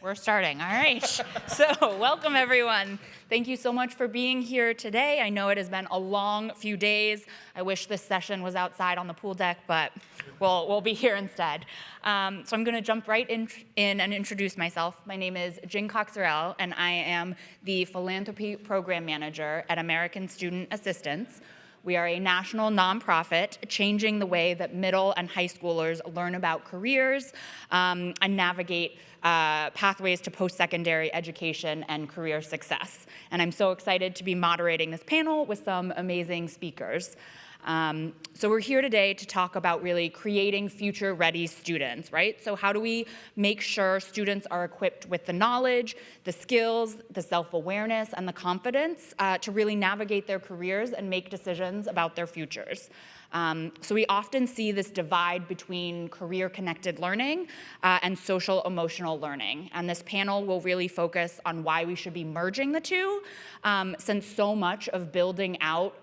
we're starting. All right. So welcome, everyone. Thank you so much for being here today. I know it has been a long few days. I wish this session was outside on the pool deck, but we'll be here instead. So I'm going to jump right in and introduce myself. My name is Jing Cox-Orrell, and I am the Philanthropy Program Manager at American Student Assistance. We are a national nonprofit changing the way that middle and high schoolers learn about careers and navigate pathways to post-secondary education and career success. And I'm so excited to be moderating this panel with some amazing speakers. So we're here today to talk about really creating future-ready students, right? So how do we make sure students are equipped with the knowledge, the skills, the self-awareness, and the confidence to really navigate their careers and make decisions about their futures? So we often see this divide between career-connected learning and social-emotional learning. And this panel will really focus on why we should be merging the two, since so much of building out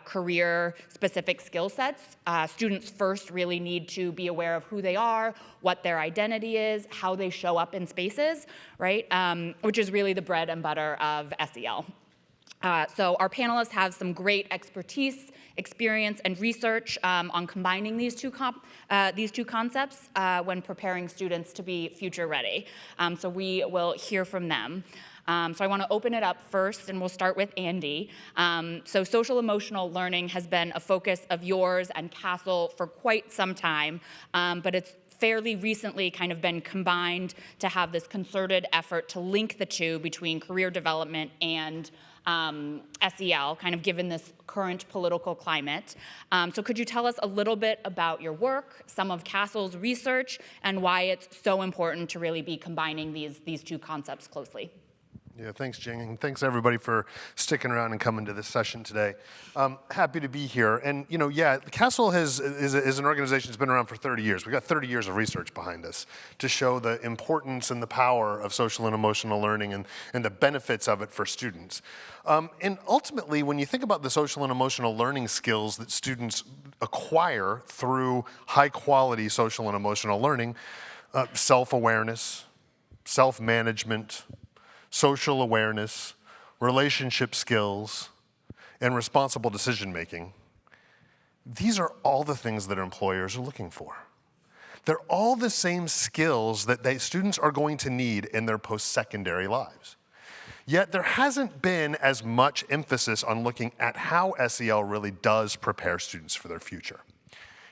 career-specific skill sets, students first really need to be aware of who they are, what their identity is, how they show up in spaces, right? Which is really the bread and butter of SEL. So our panelists have some great expertise, experience, and research on combining these two concepts when preparing students to be future ready. So we will hear from them. So I want to open it up first, and we'll start with Andy. So social emotional learning has been a focus of yours and CASEL for quite some time, but it's fairly recently kind of been combined to have this concerted effort to link the two between career development and SEL, kind of given this current political climate. So could you tell us a little bit about your work, some of CASEL's research, and why it's so important to really be combining these two concepts closely? Yeah, thanks, Jing, and thanks everybody for sticking around and coming to this session today. Happy to be here. And yeah, CASEL is an organization that's been around for 30 years. We've got 30 years of research behind us to show the importance and the power of social and emotional learning and the benefits of it for students. And ultimately, when you think about the social and emotional learning skills that students acquire through high-quality social and emotional learning, self-awareness, self-management, social awareness, relationship skills, and responsible decision-making, these are all the things that employers are looking for. They're all the same skills that students are going to need in their post-secondary lives. Yet there hasn't been as much emphasis on looking at how SEL really does prepare students for their future.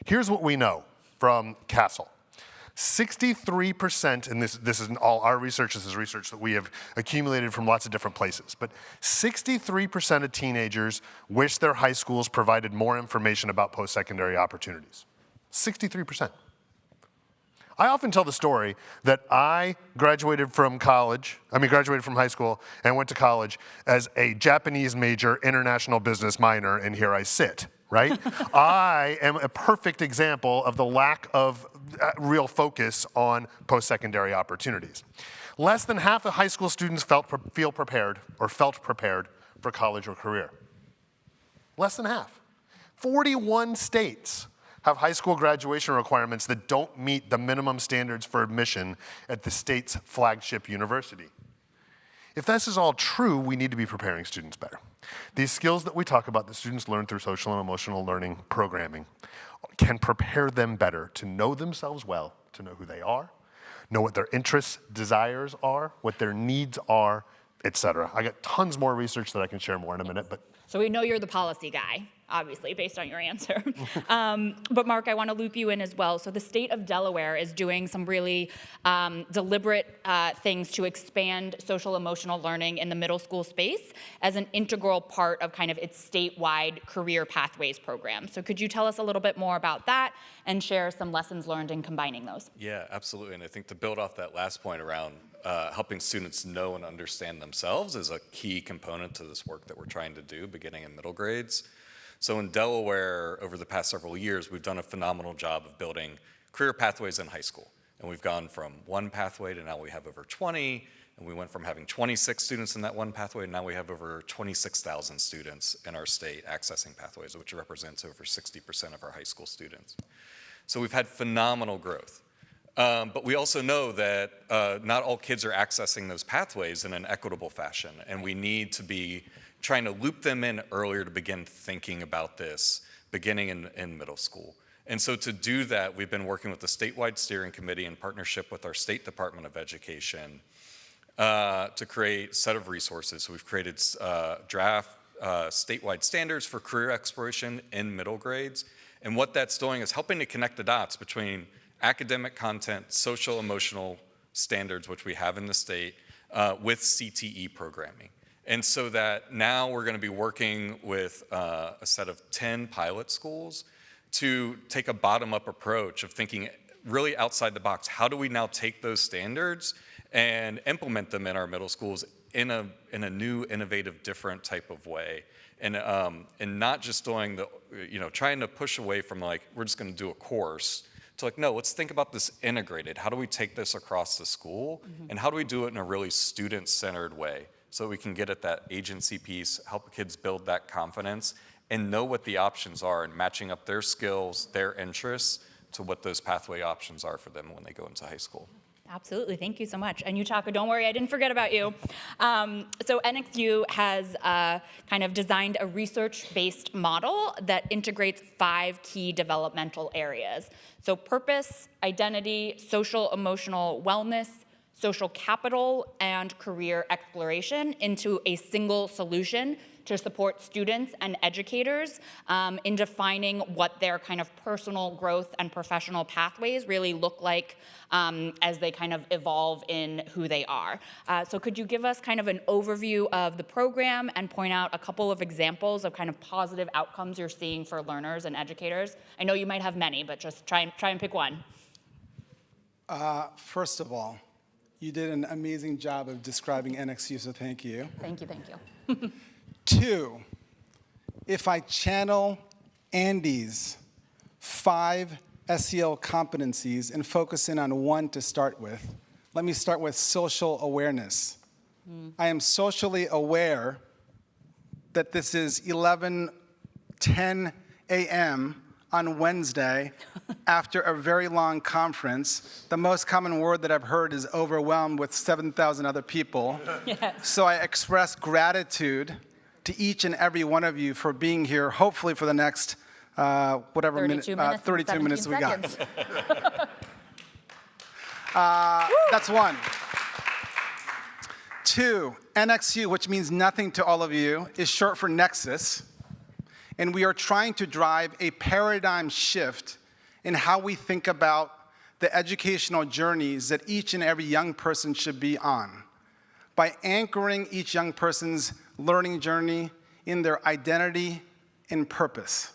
Here's what we know from CASEL. 63%, and this isn't all our research, this is research that we have accumulated from lots of different places, but 63% of teenagers wish their high schools provided more information about post-secondary opportunities. 63%. I often tell the story that I graduated from high school and went to college as a Japanese major, international business minor, and here I sit. Right? I am a perfect example of the lack of real focus on post-secondary opportunities. Less than half of high school students felt prepared for college or career. Less than half. 41 states have high school graduation requirements that don't meet the minimum standards for admission at the state's flagship university. If this is all true, we need to be preparing students better. These skills that we talk about that students learn through social and emotional learning programming can prepare them better to know themselves well, to know who they are, know what their interests, desires are, what their needs are, etc. I got tons more research that I can share more in a minute, but. So we know you're the policy guy, obviously, based on your answer. But Mark, I want to loop you in as well. So the state of Delaware is doing some really deliberate things to expand social emotional learning in the middle school space as an integral part of kind of its statewide career pathways program. So could you tell us a little bit more about that and share some lessons learned in combining those? Yeah, absolutely. And I think to build off that last point around helping students know and understand themselves is a key component to this work that we're trying to do beginning in middle grades. So in Delaware, over the past several years, we've done a phenomenal job of building career pathways in high school. And we've gone from one pathway to now we have over 20, and we went from having 26 students in that one pathway, and now we have over 26,000 students in our state accessing pathways, which represents over 60% of our high school students. So we've had phenomenal growth. But we also know that not all kids are accessing those pathways in an equitable fashion, and we need to be trying to loop them in earlier to begin thinking about this, beginning in middle school. And so to do that, we've been working with the Statewide Steering Committee in partnership with our State Department of Education to create a set of resources. So we've created draft statewide standards for career exploration in middle grades. And what that's doing is helping to connect the dots between academic content, social emotional standards, which we have in the state, with CTE programming. And so that now we're going to be working with a set of 10 pilot schools to take a bottom-up approach of thinking really outside the box. How do we now take those standards and implement them in our middle schools in a new, innovative, different type of way? And not just doing the, trying to push away from like, we're just going to do a course, to like, no, let's think about this integrated. How do we take this across the school? And how do we do it in a really student-centered way so we can get at that agency piece, help kids build that confidence, and know what the options are and matching up their skills, their interests to what those pathway options are for them when they go into high school. Absolutely, thank you so much. And Yutaka, don't worry, I didn't forget about you. So NXU has kind of designed a research-based model that integrates 5 key developmental areas. So purpose, identity, social emotional wellness, social capital, and career exploration into a single solution to support students and educators in defining what their kind of personal growth and professional pathways really look like as they kind of evolve in who they are. So could you give us kind of an overview of the program and point out a couple of examples of kind of positive outcomes you're seeing for learners and educators? I know you might have many, but just try and pick one. First of all, you did an amazing job of describing NXU, so thank you. Thank you. 2, if I channel Andy's 5 SEL competencies and focus in on one to start with, let me start with social awareness. I am socially aware that this is 11:10 a.m. on Wednesday after a very long conference. The most common word that I've heard is overwhelmed with 7,000 other people. Yes. So I express gratitude to each and every one of you for being here, hopefully for the next 32 minutes we got. That's 1. 2, NXU, which means nothing to all of you, is short for Nexus. And we are trying to drive a paradigm shift in how we think about the educational journeys that each and every young person should be on, by anchoring each young person's learning journey in their identity and purpose.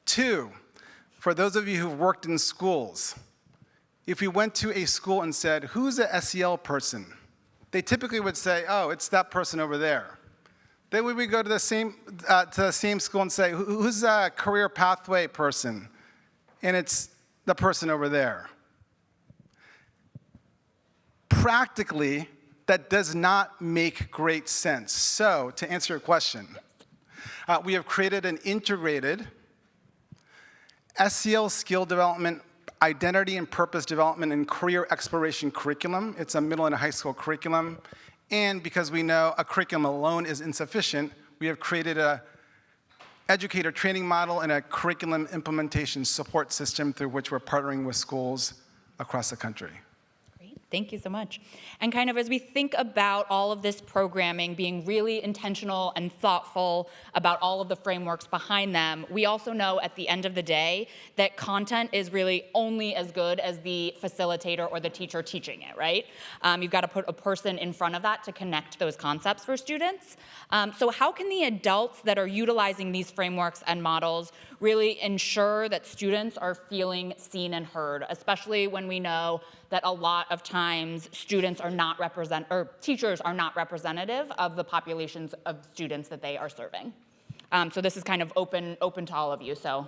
2, for those of you who've worked in schools, if we went to a school and said, who's a SEL person? They typically would say, oh, it's that person over there. Then we would go to the same school and say, who's a career pathway person? And it's the person over there. Practically, that does not make great sense. So, to answer your question, we have created an integrated SEL skill development, identity and purpose development, and career exploration curriculum. It's a middle and high school curriculum. And because we know a curriculum alone is insufficient, we have created an educator training model and a curriculum implementation support system through which we're partnering with schools across the country. Thank you so much. And kind of as we think about all of this programming being really intentional and thoughtful about all of the frameworks behind them, we also know at the end of the day that content is really only as good as the facilitator or the teacher teaching it, right? You've got to put a person in front of that to connect those concepts for students. So how can the adults that are utilizing these frameworks and models really ensure that students are feeling seen and heard, especially when we know that a lot of times students are not teachers are not representative of the populations of students that they are serving. So this is kind of open to all of you. So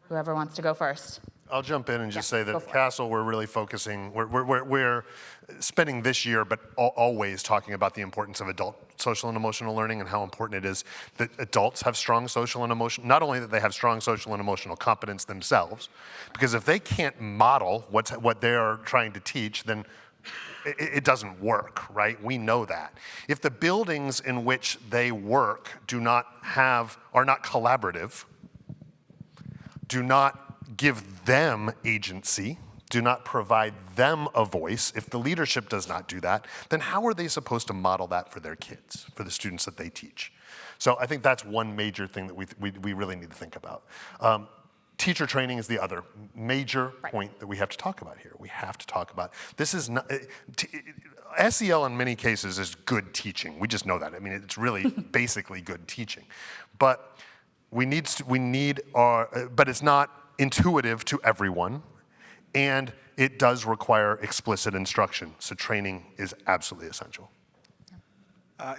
Whoever wants to go first. I'll jump in and just say go that for it. CASEL, we're really focusing, we're spending this year, but always talking about the importance of adult social and emotional learning and how important it is that adults have strong social and emotional, not only that they have strong social and emotional competence themselves, because if they can't model what they are trying to teach, then it doesn't work, right? We know that. If the buildings in which they work are not collaborative, do not give them agency, do not provide them a voice, if the leadership does not do that, then how are they supposed to model that for their kids, for the students that they teach? So I think that's one major thing that we really need to think about. Teacher training is the other major point that we have to talk about here. We have to talk about, this is not, SEL in many cases is good teaching. We just know that. I mean, it's really basically good teaching. But but it's not intuitive to everyone, and it does require explicit instruction. So training is absolutely essential.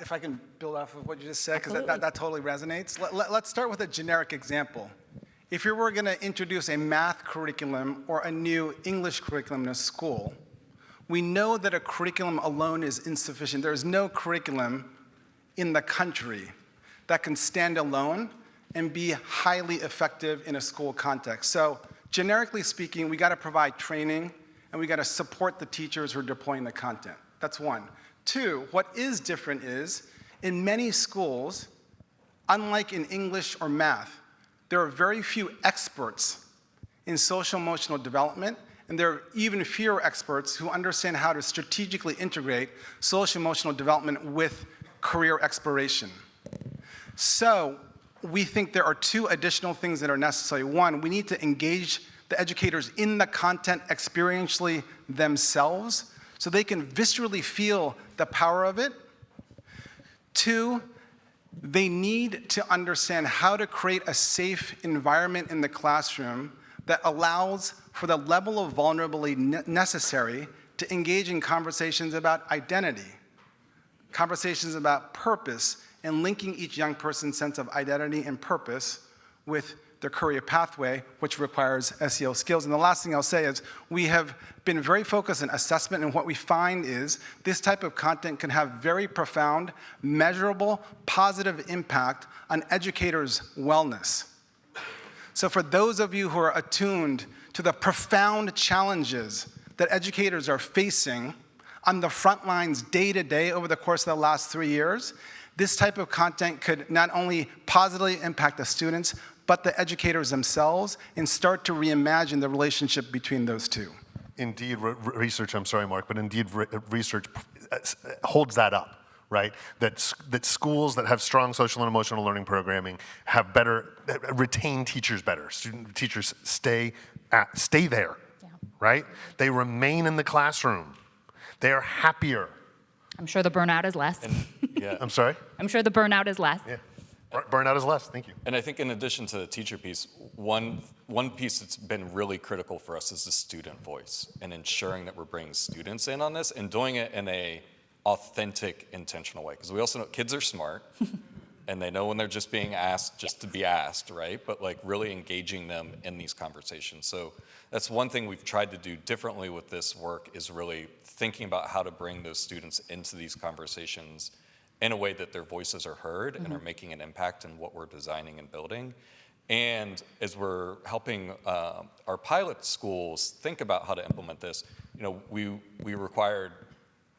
If I can build off of what you just said, because that totally resonates. Let's start with a generic example. If you were going to introduce a math curriculum or a new English curriculum in a school, we know that a curriculum alone is insufficient. There is no curriculum in the country that can stand alone and be highly effective in a school context. So generically speaking, we got to provide training and we got to support the teachers who are deploying the content. That's one. Two, what is different is in many schools, unlike in English or math, there are very few experts in social emotional development, and there are even fewer experts who understand how to strategically integrate social emotional development with career exploration. So we think there are two additional things that are necessary. One, we need to engage the educators in the content experientially themselves so they can viscerally feel the power of it. Two, they need to understand how to create a safe environment in the classroom that allows for the level of vulnerability necessary to engage in conversations about identity, conversations about purpose, and linking each young person's sense of identity and purpose with their career pathway, which requires SEL skills. And the last thing I'll say is we have been very focused on assessment, and what we find is this type of content can have very profound, measurable, positive impact on educators' wellness. So for those of you who are attuned to the profound challenges that educators are facing on the front lines day to day over the course of the last 3 years, this type of content could not only positively impact the students, but the educators themselves, and start to reimagine the relationship between those two. Indeed, research, I'm sorry, Mark, but indeed research holds that up, right? That schools that have strong social and emotional learning programming have retain teachers better. Teachers stay there, right? They remain in the classroom. They are happier. I'm sure the burnout is less. Yeah. I'm sorry? I'm sure the burnout is less. Yeah. Burnout is less, thank you. And I think in addition to the teacher piece, one piece that's been really critical for us is the student voice and ensuring that we're bringing students in on this and doing it in a authentic, intentional way. Because we also know kids are smart and they know when they're just being asked just to be asked, right? But like really engaging them in these conversations. So that's one thing we've tried to do differently with this work is really thinking about how to bring those students into these conversations in a way that their voices are heard and are making an impact in what we're designing and building. And as we're helping our pilot schools think about how to implement this, you know, we required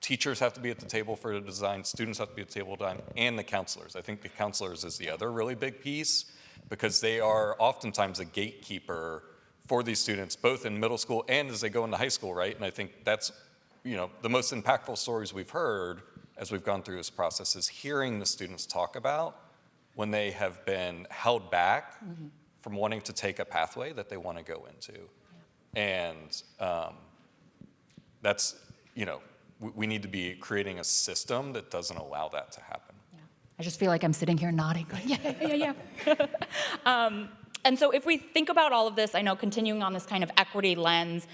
teachers have to be at the table for the design, students have to be at the table time, and the counselors. I think the counselors is the other really big piece because they are oftentimes a gatekeeper for these students, both in middle school and as they go into high school, right? And I think that's, you know, the most impactful stories we've heard as we've gone through this process is hearing the students talk about when they have been held back from wanting to take a pathway that they want to go into. And that's, you know, we need to be creating a system that doesn't allow that to happen. Yeah. I just feel like I'm sitting here nodding, going, yeah. And so if we think about all of this, I know continuing on this kind of equity lens,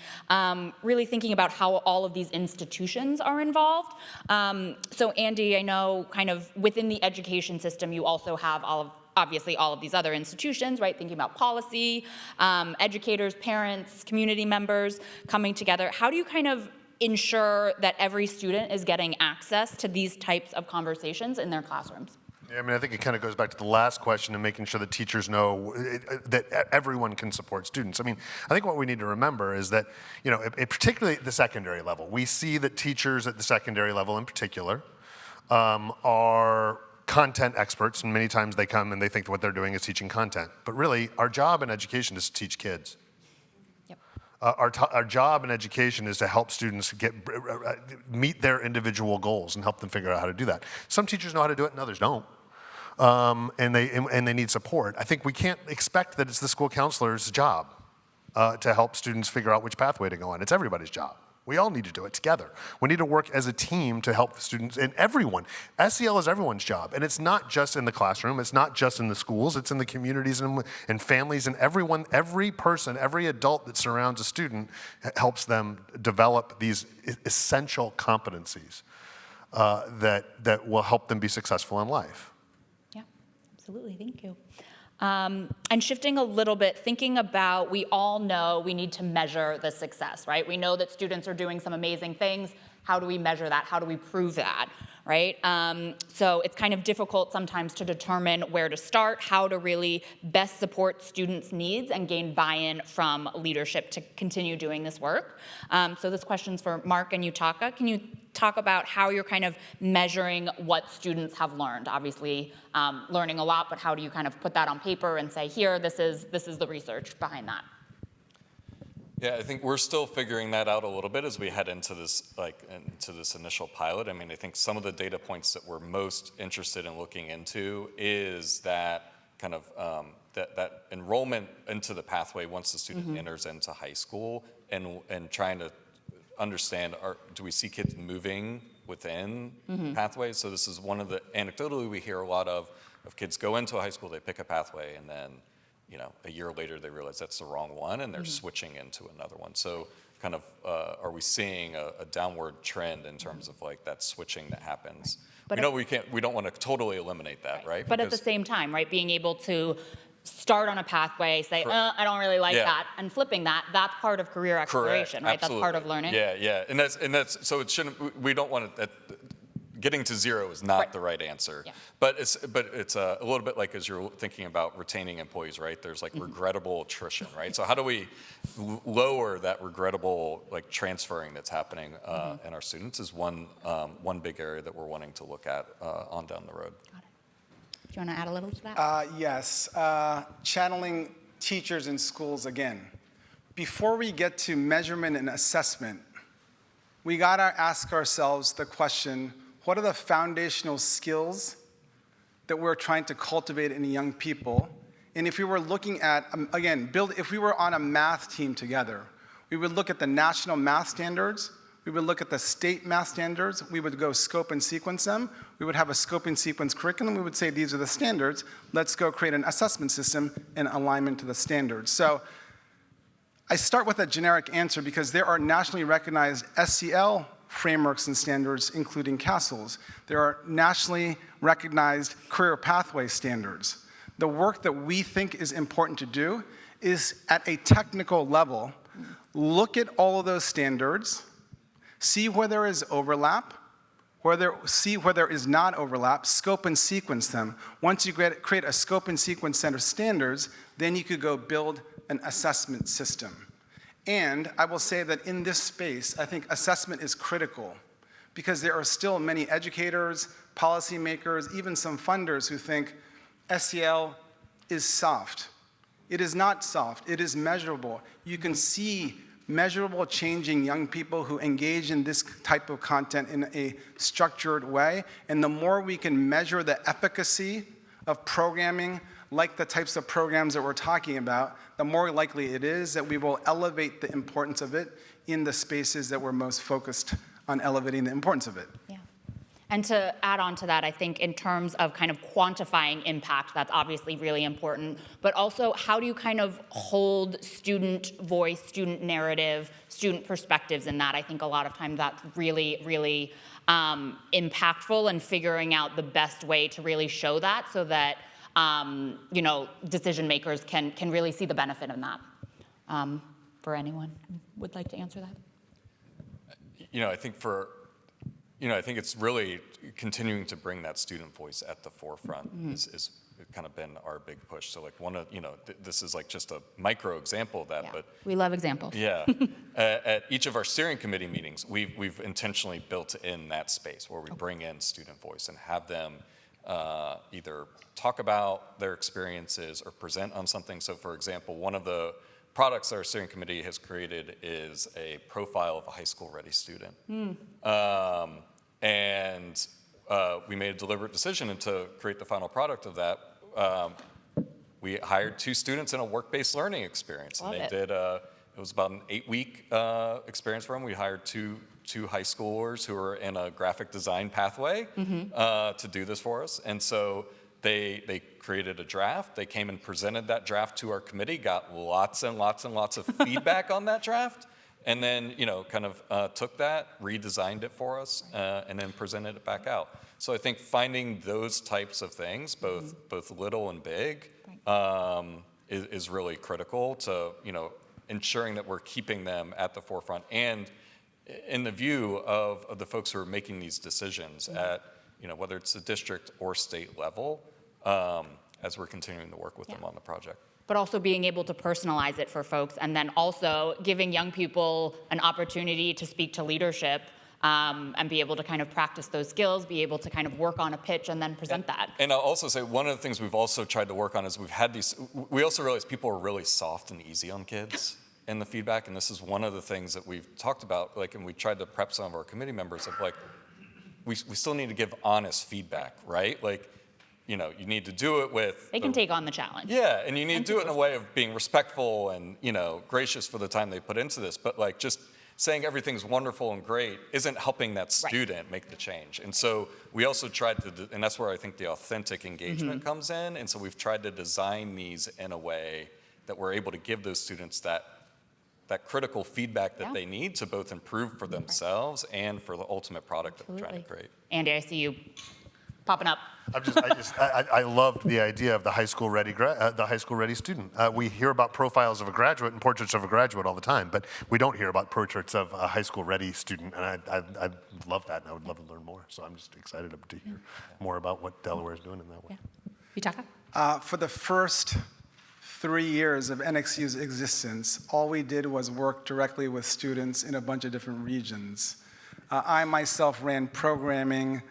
really thinking about how all of these institutions are involved. So Andy, I know kind of within the education system, you also have all of obviously all of these other institutions, right? Thinking about policy, educators, parents, community members coming together. How do you kind of ensure that every student is getting access to these types of conversations in their classrooms? Yeah, I mean, I think it kind of goes back to the last question and making sure that teachers know that everyone can support students. I mean, I think what we need to remember is that, particularly at the secondary level, we see that teachers at the secondary level in particular are content experts, and many times they come and they think that what they're doing is teaching content. But really, our job in education is to teach kids. Our job in education is to help students meet their individual goals and help them figure out how to do that. Some teachers know how to do it and others don't. And they need support. I think we can't expect that it's the school counselor's job to help students figure out which pathway to go on. It's everybody's job. We all need to do it together. We need to work as a team to help students and everyone. SEL is everyone's job, and it's not just in the classroom. It's not just in the schools. It's in the communities and families, and everyone, every person, every adult that surrounds a student helps them develop these essential competencies that will help them be successful in life. Yeah, absolutely. Thank you. And shifting a little bit, thinking about, we all know we need to measure the success, right? We know that students are doing some amazing things. How do we measure that? How do we prove that, right? So it's kind of difficult sometimes to determine where to start, how to really best support students' needs and gain buy-in from leadership to continue doing this work. So this question's for Mark and Yutaka. Can you talk about how you're kind of measuring what students have learned? Obviously, learning a lot, but how do you kind of put that on paper and say, here, this is the research behind that? Yeah, I think we're still figuring that out a little bit as we head into this initial pilot. I mean, I think some of the data points that we're most interested in looking into is that kind of that enrollment into the pathway once the student enters into high school, and trying to understand, do we see kids moving within pathways? So this is one of the, anecdotally, we hear a lot of kids go into a high school, they pick a pathway, and then a year later they realize that's the wrong one, and they're switching into another one. So kind of, are we seeing a downward trend in terms of like that switching that happens? But we don't want to totally eliminate that, right? But at the same time, right, being able to start on a pathway, say, I don't really like that, and flipping that's part of career exploration, right? Absolutely. That's part of learning. Yeah, and that's so it shouldn't. We don't want it. Getting to zero is not the right answer. Yeah. But it's a little bit like as you're thinking about retaining employees, right? There's like regrettable attrition, right? So how do we lower that regrettable like transferring that's happening in our students is one big area that we're wanting to look at on down the road. Got it. Do you want to add a little to that? Yes. Channeling teachers in schools again. Before we get to measurement and assessment, we got to ask ourselves the question, what are the foundational skills that we're trying to cultivate in young people? And if we were looking at, again, if we were on a math team together, we would look at the national math standards, we would look at the state math standards, we would go scope and sequence them, we would have a scope and sequence curriculum, we would say these are the standards, let's go create an assessment system in alignment to the standards. So I start with a generic answer because there are nationally recognized SEL frameworks and standards, including CASELs. There are nationally recognized career pathway standards. The work that we think is important to do is at a technical level, look at all of those standards, see where there is overlap, see where there is not overlap, scope and sequence them. Once you create a scope and sequence set of standards, then you could go build an assessment system. And I will say that in this space, I think assessment is critical because there are still many educators, policymakers, even some funders who think SEL is soft. It is not soft, it is measurable. You can see measurable changing young people who engage in this type of content in a structured way. And the more we can measure the efficacy of programming, like the types of programs that we're talking about, the more likely it is that we will elevate the importance of it in the spaces that we're most focused on elevating the importance of it. Yeah. And to add on to that, I think in terms of kind of quantifying impact, that's obviously really important, but also how do you kind of hold student voice, student narrative, student perspectives in that? I think a lot of times that's really, really impactful, and figuring out the best way to really show that so that decision makers can really see the benefit in that. For anyone who would like to answer that? I think it's really continuing to bring that student voice at the forefront is kind of been our big push. So like this is like just a micro example of that, but we love examples. Yeah, at each of our steering committee meetings, we've intentionally built in that space where we bring in student voice and have them either talk about their experiences or present on something. So for example, one of the products our steering committee has created is a profile of a high school ready student. And we made a deliberate decision to create the final product of that. We hired 2 students in a work-based learning experience. Love and it. they did, it was about an 8-week experience for them. We hired two high schoolers who were in a graphic design pathway to do this for us. And so they created a draft. They came and presented that draft to our committee, got lots and lots and lots of feedback on that draft, and then took that, redesigned it for us, and then presented it back out. So I think finding those types of things, both little and big, is really critical to ensuring that we're keeping them at the forefront and in the view of the folks who are making these decisions at whether it's the district or state level, as we're continuing to work with them on the project. But also being able to personalize it for folks, and then also giving young people an opportunity to speak to leadership and be able to kind of practice those skills, be able to kind of work on a pitch and then present that. And I'll also say one of the things we've also tried to work on is we also realized people are really soft and easy on kids in the feedback, and this is one of the things that we've talked about, and we tried to prep some of our committee members of we still need to give honest feedback, right? You need to do it with... They can take on the challenge. Yeah, and you need to do it in a way of being respectful and, gracious for the time they put into this. But just saying everything's wonderful and great isn't helping that student make the change. And so we also tried to, and that's where I think the authentic engagement comes in. And so we've tried to design these in a way that we're able to give those students that critical feedback that they need to both improve for themselves and for the ultimate product that we're trying to create. Andy, I see you popping up. I loved the idea of the high school ready student. We hear about profiles of a graduate and portraits of a graduate all the time, but we don't hear about portraits of a high school ready student, and I love that, and I would love to learn more. So I'm just excited to hear more about what Delaware is doing in that way. Yutaka? For the first 3 years of NXU's existence, all we did was work directly with students in a bunch of different regions. I myself ran programming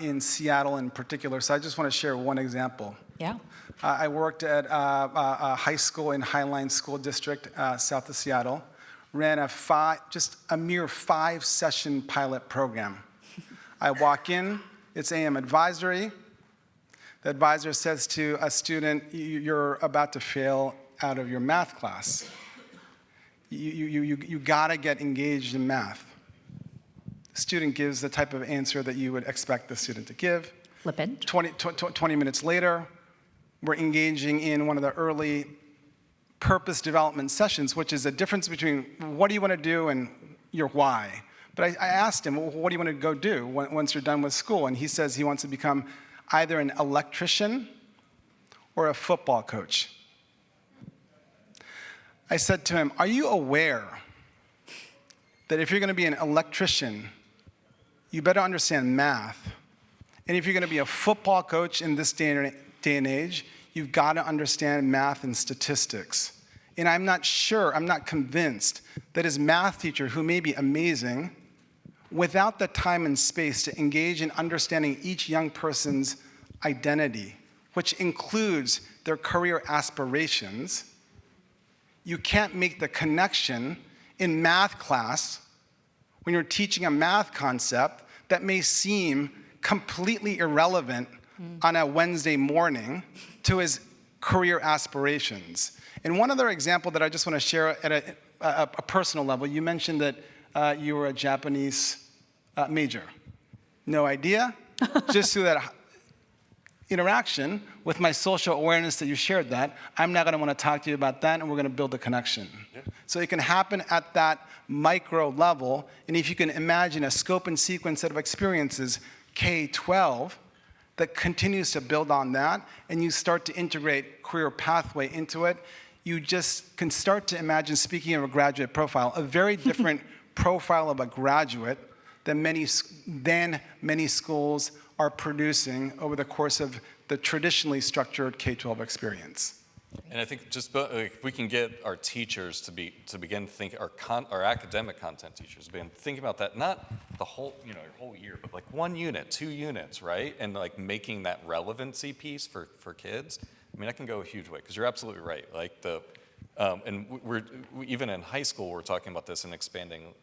in Seattle in particular, so I just want to share one example. Yeah. I worked at a high school in Highline School District, south of Seattle, ran just a mere 5-session pilot program. I walk in, it's AM advisory. The advisor says to a student, you're about to fail out of your math class. You gotta get engaged in math. The student gives the type of answer that you would expect the student to give. Flippant. 20 minutes later, we're engaging in one of the early purpose development sessions, which is a difference between what do you want to do and your why. But I asked him, well, what do you want to go do once you're done with school? And he says he wants to become either an electrician or a football coach. I said to him, are you aware that if you're going to be an electrician, you better understand math? And if you're going to be a football coach in this day and age, you've got to understand math and statistics. And I'm not convinced that his math teacher, who may be amazing, without the time and space to engage in understanding each young person's identity, which includes their career aspirations, you can't make the connection in math class when you're teaching a math concept that may seem completely irrelevant on a Wednesday morning to his career aspirations. And one other example that I just want to share at a personal level, you mentioned that you were a Japanese major. No idea, just through that interaction with my social awareness that you shared that, I'm now going to want to talk to you about that, and we're going to build a connection. Yeah. So it can happen at that micro level, and if you can imagine a scope and sequence set of experiences, K-12, that continues to build on that, and you start to integrate career pathway into it, you just can start to imagine, speaking of a graduate profile, a very different profile of a graduate than many schools are producing over the course of the traditionally structured K-12 experience. And I think just if we can get our teachers to begin thinking, our academic content teachers begin thinking about that, not the whole, your whole year, but like 1 unit, 2 units, right? And like making that relevancy piece for kids. I mean, that can go a huge way, because you're absolutely right. Like and we even in high school, we're talking about this and expanding,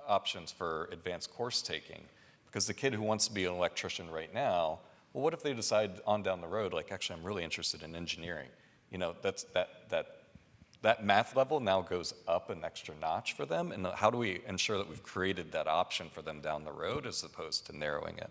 options for advanced course taking. Because the kid who wants to be an electrician right now, well, what if they decide on down the road, like, actually, I'm really interested in engineering? That's that math level now goes up an extra notch for them. And how do we ensure that we've created that option for them down the road as opposed to narrowing it?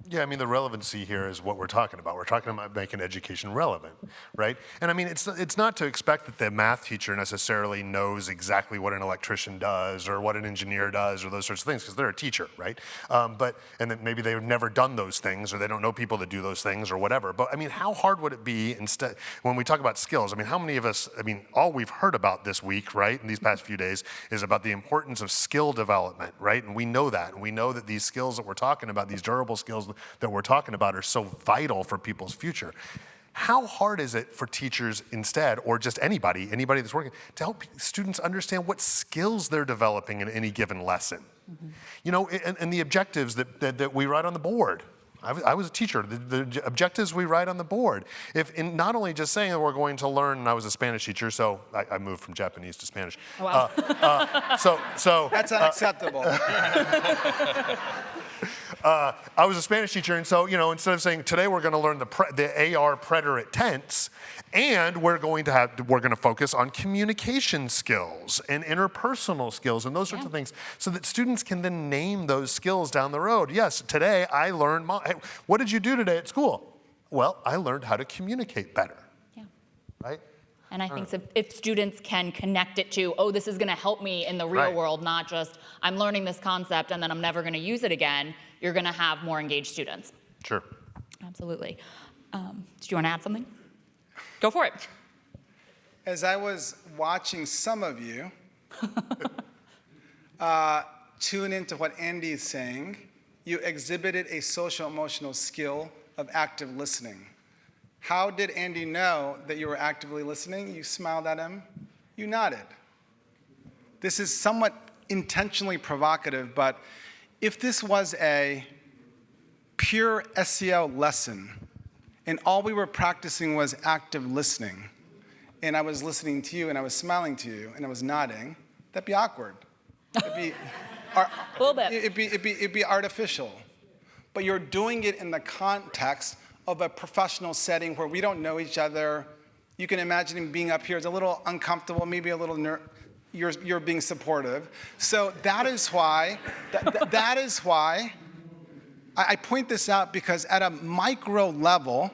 Yeah, I mean, the relevancy here is what we're talking about. We're talking about making education relevant, right? And I mean, it's not to expect that the math teacher necessarily knows exactly what an electrician does or what an engineer does or those sorts of things, because they're a teacher, right? And then maybe they've never done those things, or they don't know people that do those things or whatever. But I mean, how hard would it be instead, when we talk about skills, I mean, how many of us, all we've heard about this week, right, in these past few days, is about the importance of skill development, right? And we know that. And we know that these skills that we're talking about, these durable skills that we're talking about, are so vital for people's future. How hard is it for teachers instead, or just anybody that's working, to help students understand what skills they're developing in any given lesson? Mm-hmm. And the objectives that we write on the board. I was a teacher. The objectives we write on the board. Not only just saying that we're going to learn, and I was a Spanish teacher, so I moved from Japanese to Spanish. Wow. So That's unacceptable. I was a Spanish teacher, and so, instead of saying, today we're going to learn the AR preterite tense, and we're going to focus on communication skills and interpersonal skills and those sorts of things, so that students can then name those skills down the road. Yes, today I learned, hey, what did you do today at school? Well, I learned how to communicate better. Yeah. Right? And I think if students can connect it to, oh, this is going to help me in the real world, not just I'm learning this concept and then I'm never going to use it again, you're going to have more engaged students. Sure. Absolutely. Did you want to add something? Go for it. As I was watching some of you tune into what Andy is saying, you exhibited a social emotional skill of active listening. How did Andy know that you were actively listening? You smiled at him, you nodded. This is somewhat intentionally provocative, but if this was a pure SEL lesson and all we were practicing was active listening, and I was listening to you and I was smiling to you and I was nodding, that'd be awkward. It'd be, a little bit. It'd be artificial. But you're doing it in the context of a professional setting where we don't know each other. You can imagine him being up here. It's a little uncomfortable, maybe a little you're being supportive. So that is why I point this out, because at a micro level,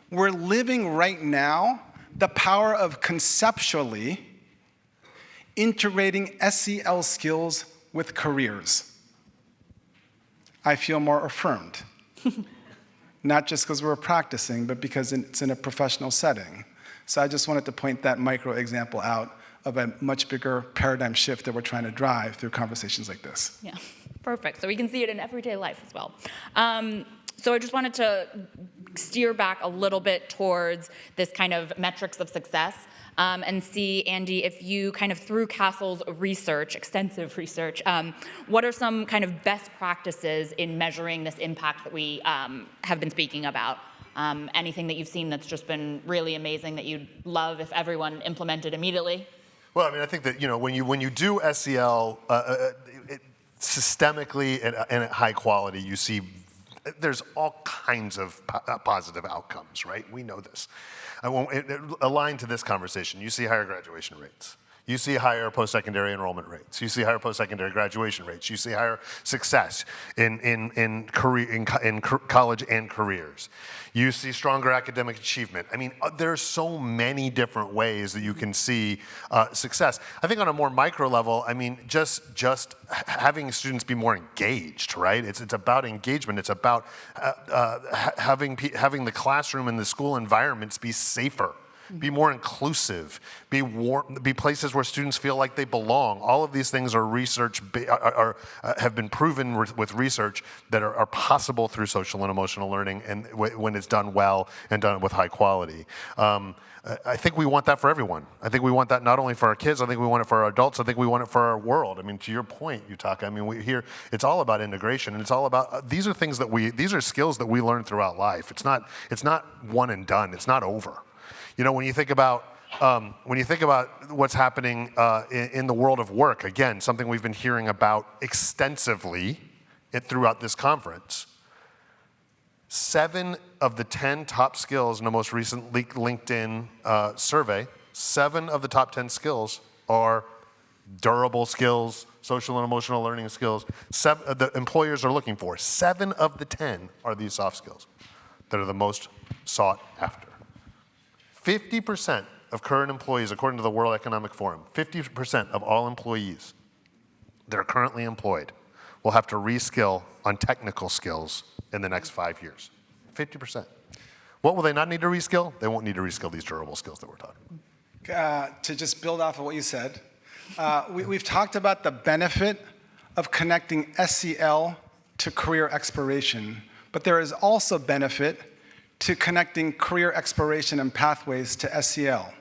we're living right now the power of conceptually integrating SEL skills with careers. I feel more affirmed. Not just because we're practicing, but because it's in a professional setting. So I just wanted to point that micro example out of a much bigger paradigm shift that we're trying to drive through conversations like this. Yeah, perfect. So we can see it in everyday life as well. So I just wanted to steer back a little bit towards this kind of metrics of success, and see, Andy, if you kind of, through CASEL's research, extensive research, what are some kind of best practices in measuring this impact that we have been speaking about? Anything that you've seen that's just been really amazing that you'd love if everyone implemented immediately? Well, I mean, I think that, when you do SEL systemically and at high quality, you see there's all kinds of positive outcomes, right? We know this. Aligned to this conversation, you see higher graduation rates. You see higher post-secondary enrollment rates. You see higher post-secondary graduation rates. You see higher success in college and careers. You see stronger academic achievement. I mean, there's so many different ways that you can see success. I think on a more micro level, I mean, just having students be more engaged, right? It's about engagement. It's about having the classroom and the school environments be safer, be more inclusive, be places where students feel like they belong. All of these things are have been proven with research that are possible through social and emotional learning, and when it's done well and done with high quality. I think we want that for everyone. I think we want that not only for our kids, I think we want it for our adults, I think we want it for our world. I mean, to your point, Yutaka, I mean, it's all about integration, and it's all about, these are skills that we learn throughout life. It's not one and done, it's not over. You know, when you think about what's happening in the world of work, again, something we've been hearing about extensively throughout this conference, 7 of the 10 top skills in the most recent LinkedIn survey, 7 of the top 10 skills are durable skills, social and emotional learning skills. The employers are looking for. 7 of the 10 are these soft skills that are the most sought after. 50% of current employees, according to the World Economic Forum, 50% of all employees that are currently employed will have to reskill on technical skills in the next 5 years. 50%. What will they not need to reskill? They won't need to reskill these durable skills that we're talking. To just build off of what you said, we've talked about the benefit of connecting SEL to career exploration, but there is also benefit to connecting career exploration and pathways to SEL.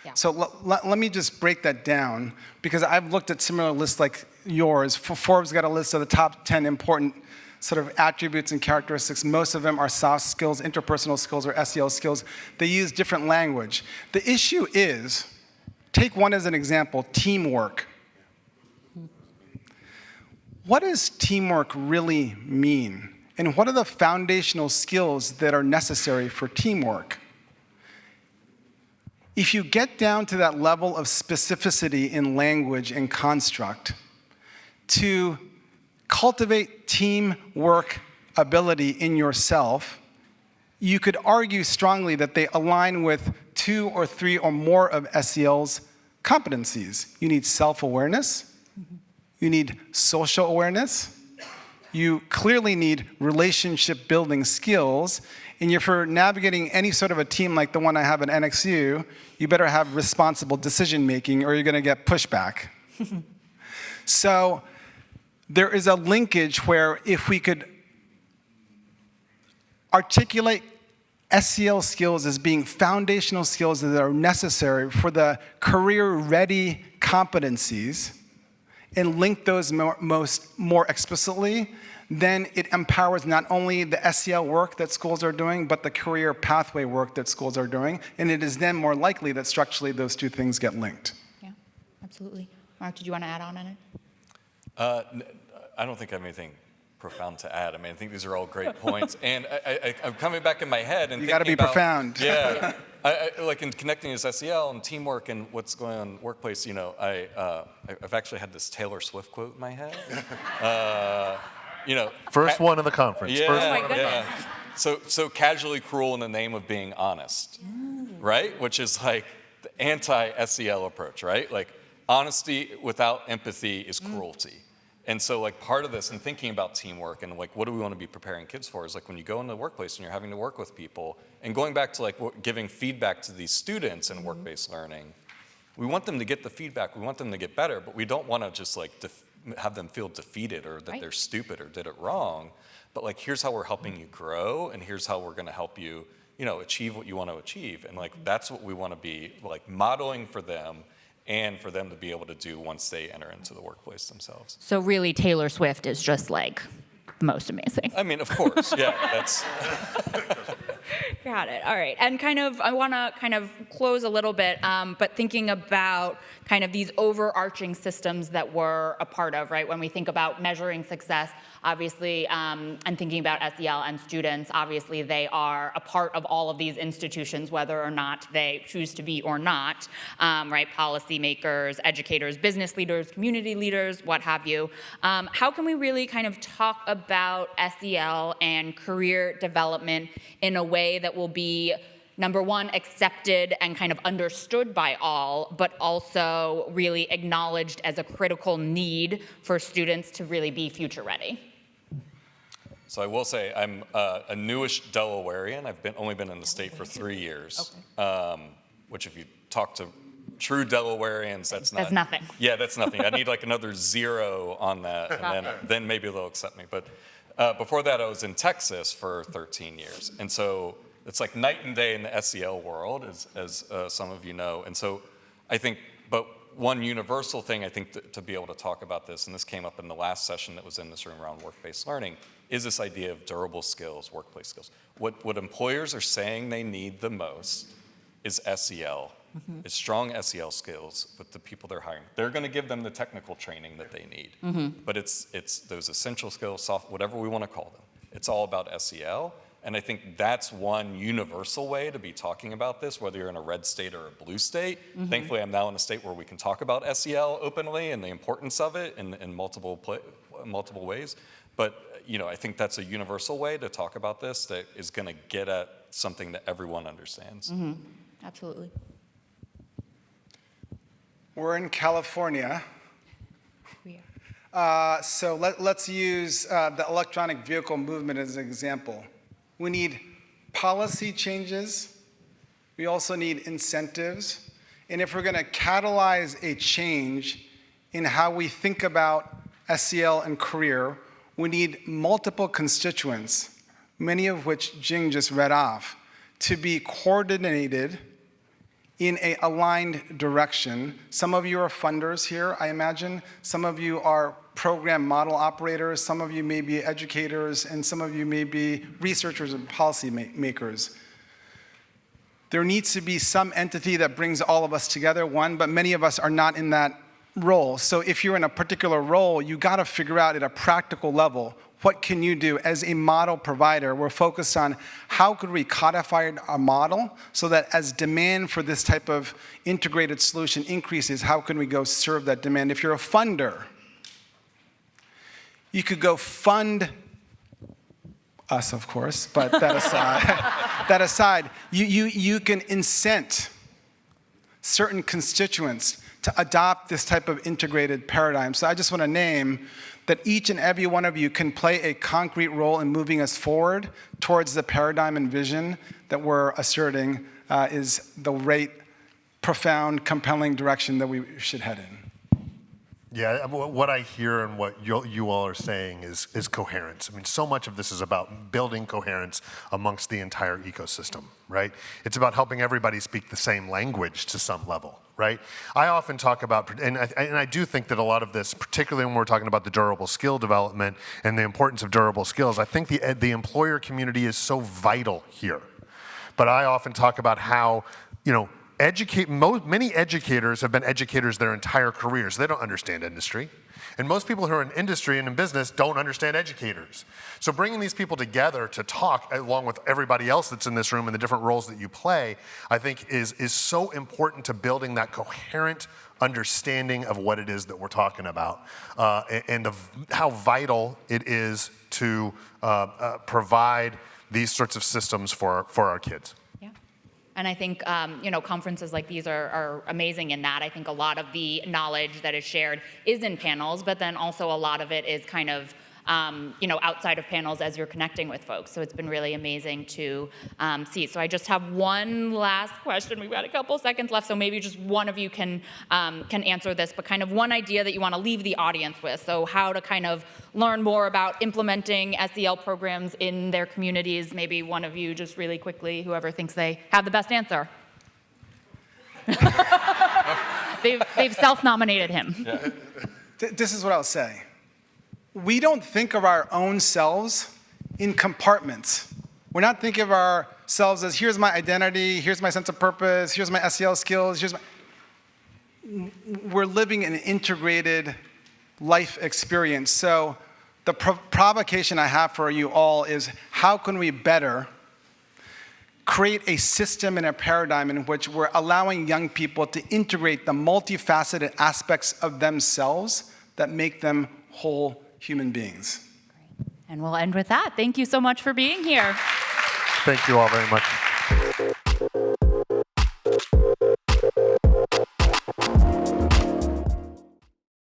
Yeah. So let me just break that down, because I've looked at similar lists like yours. Forbes got a list of the top 10 important sort of attributes and characteristics. Most of them are soft skills, interpersonal skills, or SEL skills. They use different language. The issue is, take one as an example, teamwork. What does teamwork really mean? And what are the foundational skills that are necessary for teamwork? If you get down to that level of specificity in language and construct, to cultivate teamwork ability in yourself, you could argue strongly that they align with 2 or 3 or more of SEL's competencies. You need self-awareness, you need social awareness, you clearly need relationship building skills, and if you're navigating any sort of a team like the one I have at NXU, you better have responsible decision making or you're gonna get pushback. So there is a linkage where if we could articulate SEL skills as being foundational skills that are necessary for the career-ready competencies, and link those more explicitly, then it empowers not only the SEL work that schools are doing, but the career pathway work that schools are doing, and it is then more likely that structurally those 2 things get linked. Yeah, absolutely. Mark, did you want to add on it? I don't think I have anything profound to add. I mean, I think these are all great points, and I'm coming back in my head and you got to be profound. Yeah, like in connecting as SEL and teamwork and what's going on in the workplace. You know, I've actually had this Taylor Swift quote in my head. You know, first one of the conference. Yeah, first one of the yeah. So casually cruel in the name of being honest, right? Which is like the anti-SEL approach, right? Like honesty without empathy is cruelty. And so like part of this and thinking about teamwork and like what do we want to be preparing kids for is like when you go into the workplace and you're having to work with people and going back to like giving feedback to these students in work-based learning, we want them to get the feedback, we want them to get better, but we don't want to just like have them feel defeated or that they're stupid or did it wrong. But like here's how we're helping you grow and here's how we're going to help you, you know, achieve what you want to achieve. And like that's what we want to be like modeling for them and for them to be able to do once they enter into the workplace themselves. So really, Taylor Swift is just like the most amazing. I mean, of course, yeah, that's. Got it. All right. And I want to kind of close a little bit, but thinking about kind of these overarching systems that we're a part of, right? When we think about measuring success, obviously, and thinking about SEL and students, obviously they are a part of all of these institutions, whether or not they choose to be or not, right? Policymakers, educators, business leaders, community leaders, what have you. How can we really kind of talk about SEL and career development in a way that will be, number one, accepted and kind of understood by all, but also really acknowledged as a critical need for students to really be future ready? So I will say I'm a newish Delawarean. I've only been in the state for 3 years, which if you talk to true Delawareans, that's nothing. Yeah, that's nothing. I need like another 0 on that, and then maybe they'll accept me. But before that, I was in Texas for 13 years. And so it's like night and day in the SEL world, as some of you know. And so I think, but one universal thing I think to be able to talk about this, and this came up in the last session that was in this room around work-based learning, is this idea of durable skills, workplace skills. What employers are saying they need the most is SEL. It's strong SEL skills with the people they're hiring. They're going to give them the technical training that they need. But it's those essential skills, whatever we want to call them. It's all about SEL. And I think that's one universal way to be talking about this, whether you're in a red state or a blue state. Thankfully, I'm now in a state where we can talk about SEL openly and the importance of it in multiple ways. But I think that's a universal way to talk about this that is going to get at something that everyone understands. Absolutely. We're in California. We are. So let's use the electronic vehicle movement as an example. We need policy changes. We also need incentives. And if we're going to catalyze a change in how we think about SEL and career, we need multiple constituents, many of which Jing just read off, to be coordinated in an aligned direction. Some of you are funders here, I imagine. Some of you are program model operators. Some of you may be educators, and some of you may be researchers and policy makers. There needs to be some entity that brings all of us together, one, but many of us are not in that role. So if you're in a particular role, you got to figure out at a practical level, what can you do? As a model provider, we're focused on how could we codify a model so that as demand for this type of integrated solution increases, how can we go serve that demand? If you're a funder, you could go fund us, of course, but that aside, you can incent certain constituents to adopt this type of integrated paradigm. So I just want to name that each and every one of you can play a concrete role in moving us forward towards the paradigm and vision that we're asserting is the right, profound, compelling direction that we should head in. Yeah, what I hear and what you all are saying is coherence. I mean, so much of this is about building coherence amongst the entire ecosystem, right? It's about helping everybody speak the same language to some level, right? I often talk about, and I do think that a lot of this, particularly when we're talking about the durable skill development and the importance of durable skills, I think the employer community is so vital here. But I often talk about how, many educators have been educators their entire careers. They don't understand industry. And most people who are in industry and in business don't understand educators. So bringing these people together to talk along with everybody else that's in this room and the different roles that you play, I think is so important to building that coherent understanding of what it is that we're talking about and of how vital it is to provide these sorts of systems for our kids. And I think, conferences like these are amazing in that. I think a lot of the knowledge that is shared is in panels, but then also a lot of it is kind of, outside of panels as you're connecting with folks. So it's been really amazing to see. So I just have one last question. We've got a couple seconds left, so maybe just one of you can answer this, but kind of one idea that you want to leave the audience with. So how to kind of learn more about implementing SEL programs in their communities. Maybe one of you just really quickly, whoever thinks they have the best answer. They've self-nominated him. Yeah. This is what I'll say. We don't think of our own selves in compartments. We're not thinking of our ourselves as here's my identity, here's my sense of purpose, here's my SEL skills, we're living an integrated life experience. So the provocation I have for you all is how can we better create a system and a paradigm in which we're allowing young people to integrate the multifaceted aspects of themselves that make them whole human beings. And we'll end with that. Thank you so much for being here. Thank you all very much.